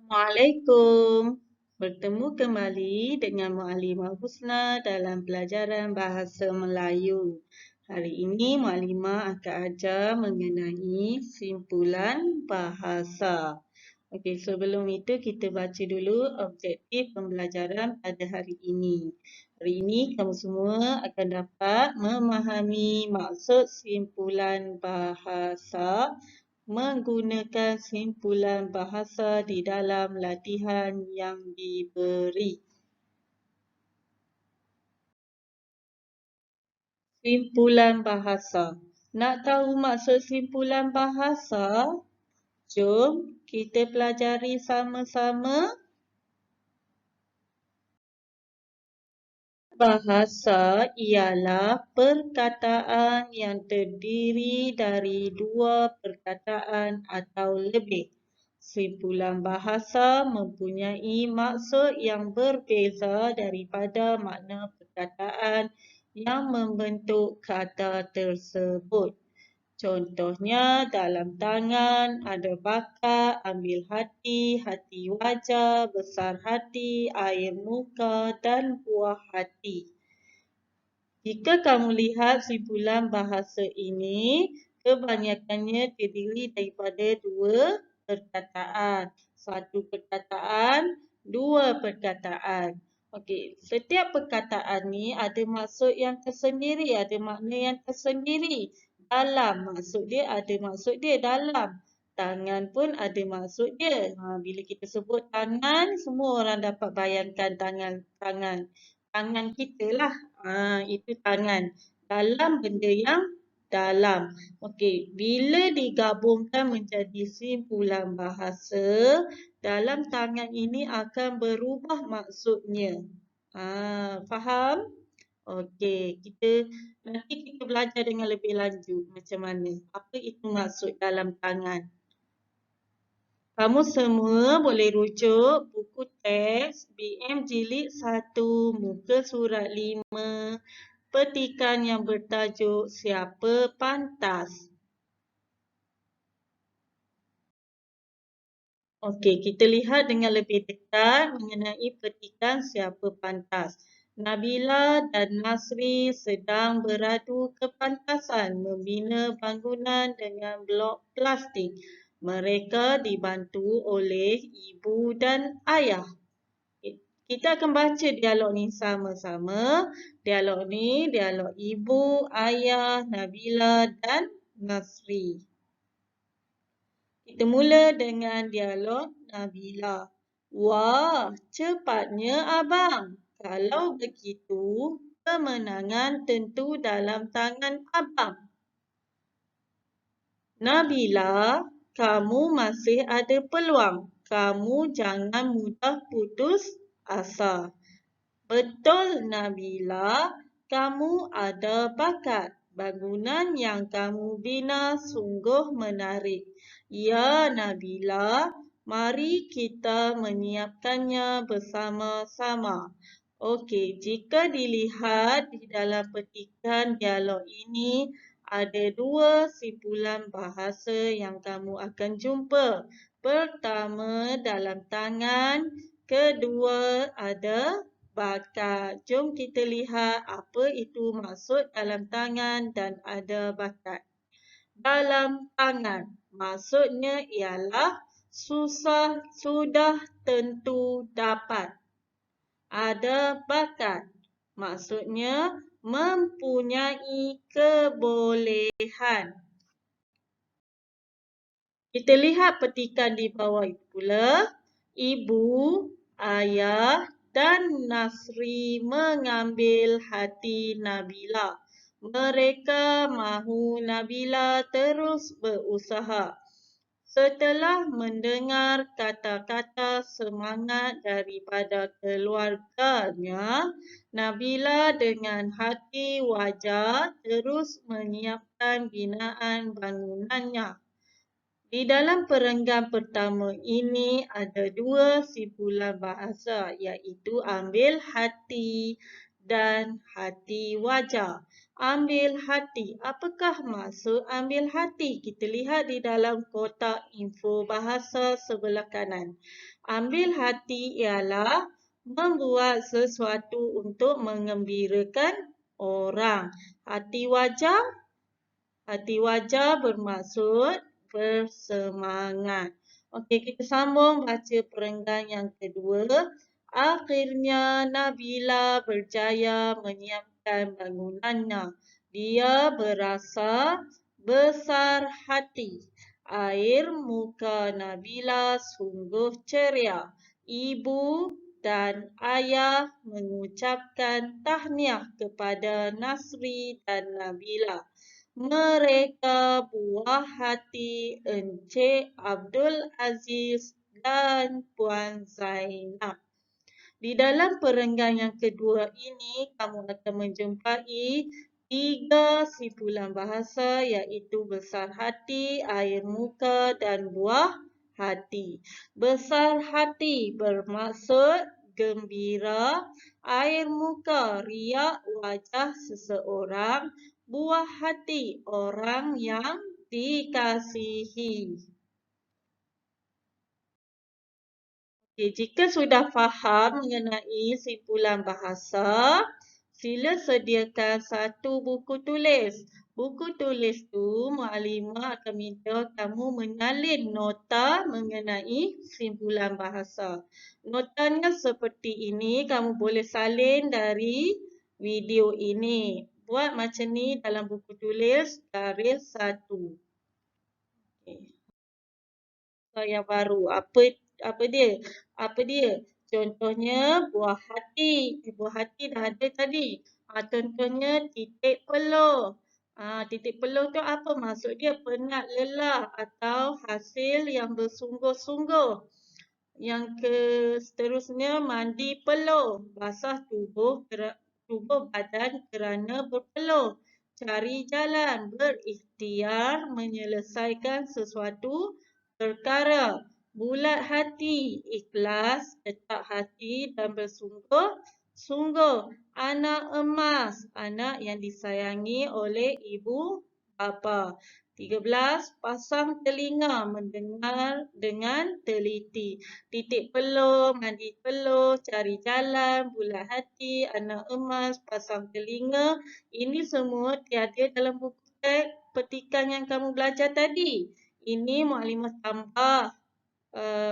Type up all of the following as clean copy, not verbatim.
Assalamualaikum. Bertemu kembali dengan Muallimah Husna dalam pelajaran Bahasa Melayu. Hari ini Muallimah akan ajar mengenai simpulan bahasa. Okey, sebelum itu kita baca dulu objektif pembelajaran pada hari ini. Hari ini kamu semua akan dapat memahami maksud simpulan bahasa menggunakan simpulan bahasa di dalam latihan yang diberi. Simpulan bahasa. Nak tahu maksud simpulan bahasa? Jom kita pelajari sama-sama. Bahasa ialah perkataan yang terdiri dari dua perkataan atau lebih. Simpulan bahasa mempunyai maksud yang berbeza daripada makna perkataan yang membentuk kata tersebut. Contohnya, dalam tangan ada bakat, ambil hati, hati wajah, besar hati, air muka dan buah hati. Jika kamu lihat simpulan bahasa ini, kebanyakannya terdiri daripada dua perkataan. Satu perkataan, dua perkataan. Okey, setiap perkataan ni ada maksud yang tersendiri, ada makna yang tersendiri. Dalam, maksud dia ada maksud dia dalam. Tangan pun ada maksud dia. Bila kita sebut tangan, semua orang dapat bayangkan tangan kita lah. Itu tangan. Dalam benda yang dalam. Okey, bila digabungkan menjadi simpulan bahasa, dalam tangan ini akan berubah maksudnya. Faham? Okey, nanti kita belajar dengan lebih lanjut macam mana. Apa itu maksud dalam tangan. Kamu semua boleh rujuk buku teks BM Jilid 1 muka surat 5 petikan yang bertajuk Siapa Pantas. Okey, kita lihat dengan lebih dekat mengenai petikan Siapa Pantas. Nabila dan Nasri sedang beradu kepantasan membina bangunan dengan blok plastik. Mereka dibantu oleh ibu dan ayah. Kita akan baca dialog ni sama-sama. Dialog ni dialog ibu, ayah, Nabila dan Nasri. Kita mula dengan dialog Nabila. Wah, cepatnya abang. Kalau begitu, kemenangan tentu dalam tangan abang. Nabila, kamu masih ada peluang. Kamu jangan mudah putus asa. Betul Nabila, kamu ada bakat. Bangunan yang kamu bina sungguh menarik. Ya Nabila, mari kita menyiapkannya bersama-sama. Okey, jika dilihat di dalam petikan dialog ini, ada dua simpulan bahasa yang kamu akan jumpa. Pertama, dalam tangan. Kedua, ada bakat. Jom kita lihat apa itu maksud dalam tangan dan ada bakat. Dalam tangan, maksudnya ialah sudah tentu dapat. Ada bakat, maksudnya mempunyai kebolehan. Kita lihat petikan di bawah itu pula. Ibu, ayah dan Nasri mengambil hati Nabila. Mereka mahu Nabila terus berusaha. Setelah mendengar kata-kata semangat daripada keluarganya, Nabila dengan hati wajar terus menyiapkan binaan bangunannya. Di dalam perenggan pertama ini ada dua simpulan bahasa iaitu ambil hati dan hati wajah. Ambil hati. Apakah maksud ambil hati? Kita lihat di dalam kotak info bahasa sebelah kanan. Ambil hati ialah membuat sesuatu untuk mengembirakan orang. Hati wajah bermaksud bersemangat. Okey, kita sambung baca perenggan yang kedua. Akhirnya Nabila berjaya menyiapkan bangunannya. Dia berasa besar hati. Air muka Nabila sungguh ceria. Ibu dan ayah mengucapkan tahniah kepada Nasri dan Nabila. Mereka buah hati Encik Abdul Aziz dan Puan Zainab. Di dalam perenggan yang kedua ini, kamu akan menjumpai 3 simpulan bahasa iaitu besar hati, air muka dan buah hati. Besar hati bermaksud gembira, air muka riak wajah seseorang, buah hati orang yang dikasihi. Okey, jika sudah faham mengenai simpulan bahasa, sila sediakan satu buku tulis. Buku tulis tu Mukadimah akan minta kamu menyalin nota mengenai simpulan bahasa. Notanya seperti ini, kamu boleh salin dari video ini. Buat macam ni dalam buku tulis garis 1. Okey. Yang baru. Apa dia? Apa dia? Contohnya buah hati. Buah hati dah ada tadi. Contohnya titik peluh. Titik peluh tu apa maksud dia? Penat, lelah atau hasil yang bersungguh-sungguh. Yang seterusnya mandi peluh. Basah tubuh badan kerana berpeluh. Cari jalan, berikhtiar menyelesaikan sesuatu perkara. Bulat hati, ikhlas, tetap hati dan bersungguh-sungguh. Anak emas, anak yang disayangi oleh ibu bapa. 13. Pasang telinga, mendengar dengan teliti. Titik peluh, mandi peluh, cari jalan, bulat hati, anak emas, pasang telinga. Ini semua tiada dalam buku teks petikan yang kamu belajar tadi. Ini Mukadimah tambah.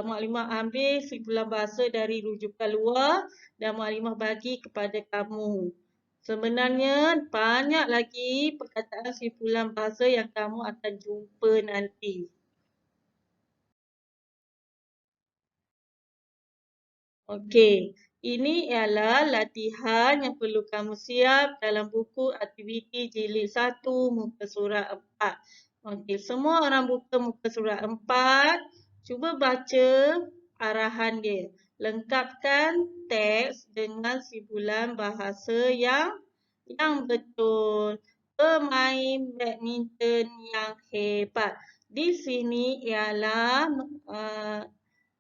Mukadimah ambil simpulan bahasa dari rujukan luar dan Mukadimah bagi kepada kamu. Sebenarnya banyak lagi perkataan simpulan bahasa yang kamu akan jumpa nanti. Okey, ini ialah latihan yang perlu kamu siap dalam buku aktiviti jilid 1 muka surat 4. Okey, semua orang buka muka surat 4. Cuba baca arahan dia. Lengkapkan teks dengan simpulan bahasa yang betul. Pemain badminton yang hebat. Di sini ialah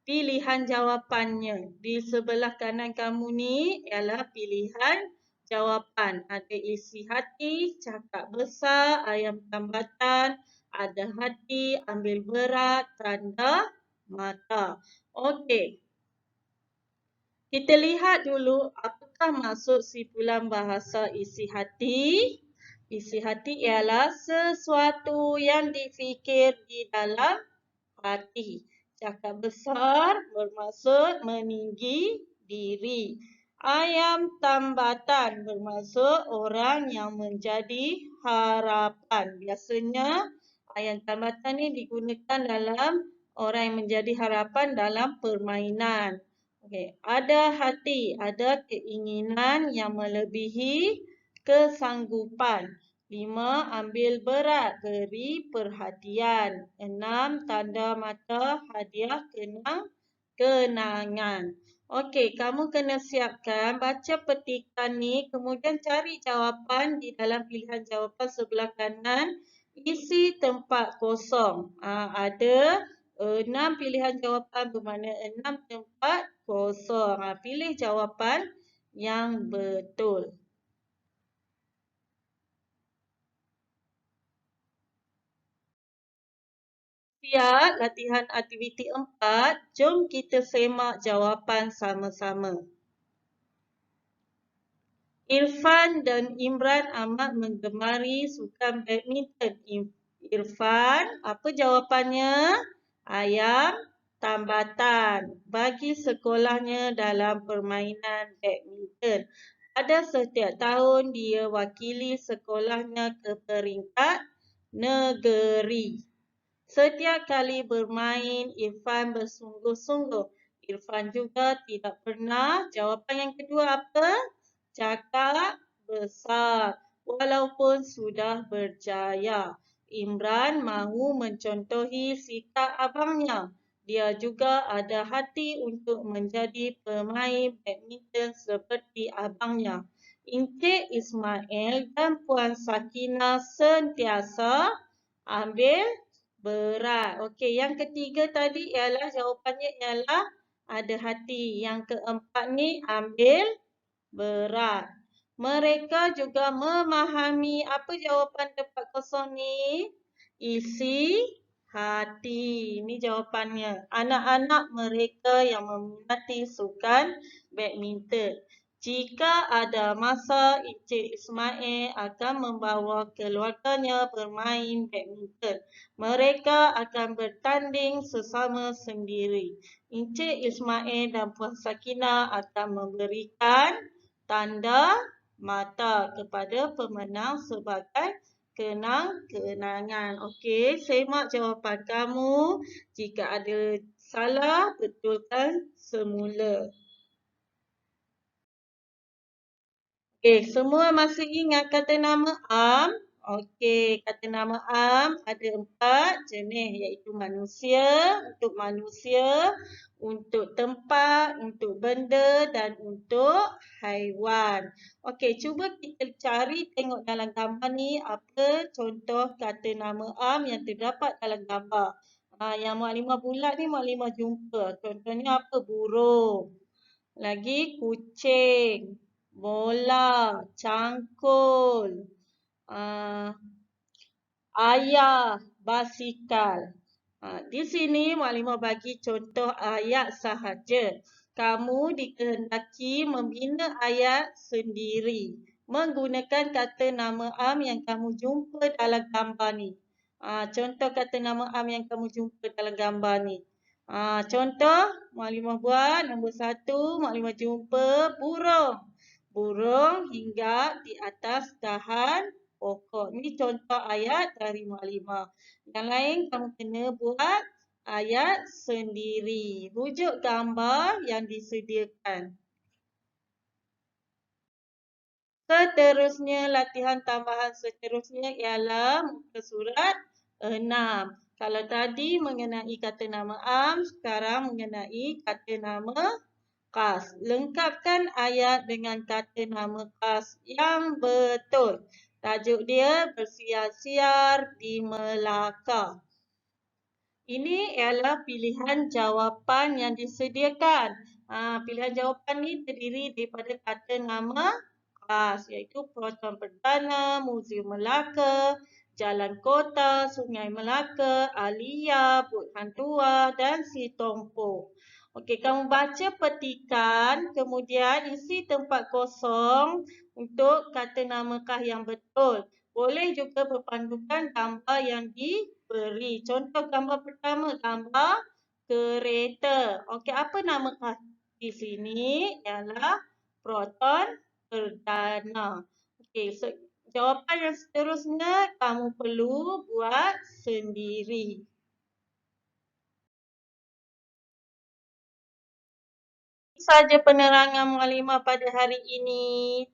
pilihan jawapannya. Di sebelah kanan kamu ni ialah pilihan jawapan. Ada isi hati, cakap besar, ayam tambatan, ada hati, ambil berat, tanda mata. Okey. Kita lihat dulu apakah maksud simpulan bahasa isi hati. Isi hati ialah sesuatu yang difikir di dalam hati. Cakap besar bermaksud meninggi diri. Ayam tambatan bermaksud orang yang menjadi harapan. Biasanya ayam tambatan ni digunakan dalam orang yang menjadi harapan dalam permainan. Okey, ada hati, ada keinginan yang melebihi kesanggupan. 5. Ambil berat, beri perhatian. 6. Tanda mata, hadiah kenangan. Okey, kamu kena siapkan baca petikan ni, kemudian cari jawapan di dalam pilihan jawapan sebelah kanan. Isi tempat kosong. Ada 6 pilihan jawapan bermakna 6 tempat kosong. Pilih jawapan yang betul. Siap latihan aktiviti 4. Jom kita semak jawapan sama-sama. Irfan dan Imran amat menggemari sukan badminton. Irfan, apa jawapannya? Ayam tambatan bagi sekolahnya dalam permainan badminton. Pada setiap tahun, dia wakili sekolahnya ke peringkat negeri. Setiap kali bermain, Irfan bersungguh-sungguh. Irfan juga tidak pernah. Jawapan yang kedua apa? Cakap besar walaupun sudah berjaya. Imran mahu mencontohi sikap abangnya. Dia juga ada hati untuk menjadi pemain badminton seperti abangnya. Encik Ismail dan Puan Sakina sentiasa ambil berat. Okey, yang ketiga tadi ialah jawapannya ialah ada hati. Yang keempat ni ambil berat. Mereka juga memahami apa jawapan tempat kosong ni? Isi hati. Ini jawapannya. Anak-anak mereka yang meminati sukan badminton. Jika ada masa, Encik Ismail akan membawa keluarganya bermain badminton. Mereka akan bertanding sesama sendiri. Encik Ismail dan Puan Sakinah akan memberikan tanda mata kepada pemenang sebagai kenang-kenangan. Okey, semak jawapan kamu. Jika ada salah, betulkan semula. Okey, semua masih ingat kata nama am? Okey, kata nama am ada 4 jenis iaitu manusia, untuk tempat, untuk benda dan untuk haiwan. Okey, cuba kita cari tengok dalam gambar ni apa contoh kata nama am yang terdapat dalam gambar. Yang Maklimah bulat ni Maklimah jumpa. Contohnya apa? Burung. Lagi kucing, bola, cangkul, ayah, basikal. Di sini Maklimah bagi contoh ayat sahaja. Kamu dikehendaki membina ayat sendiri menggunakan kata nama am yang kamu jumpa dalam gambar ni. Contoh kata nama am yang kamu jumpa dalam gambar ni. Contoh Maklimah buat nombor 1, Maklimah jumpa burung. Burung hinggap di atas dahan pokok. Ini contoh ayat dari Maklimah. Yang lain kamu kena buat ayat sendiri. Rujuk gambar yang disediakan. Seterusnya, latihan tambahan seterusnya ialah muka surat 6. Kalau tadi mengenai kata nama am, sekarang mengenai kata nama khas. Lengkapkan ayat dengan kata nama khas yang betul. Tajuk dia bersiar-siar di Melaka. Ini ialah pilihan jawapan yang disediakan. Pilihan jawapan ni terdiri daripada kata nama khas iaitu Perotohan Perdana, Muzium Melaka, Jalan Kota, Sungai Melaka, Alia, Burhan Tua dan Sitompo. Okey, kamu baca petikan, kemudian isi tempat kosong untuk kata namakah yang betul. Boleh juga berpandukan gambar yang diberi. Contoh gambar pertama, gambar kereta. Okey, apa namakah di sini? Ialah Proton Perdana. Okey, jawapan yang seterusnya kamu perlu buat sendiri. Saja penerangan Maklimah pada hari ini.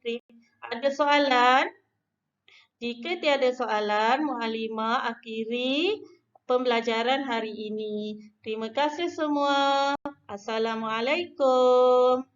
Ada soalan? Jika tiada soalan, Maklimah akhiri pembelajaran hari ini. Terima kasih semua. Assalamualaikum.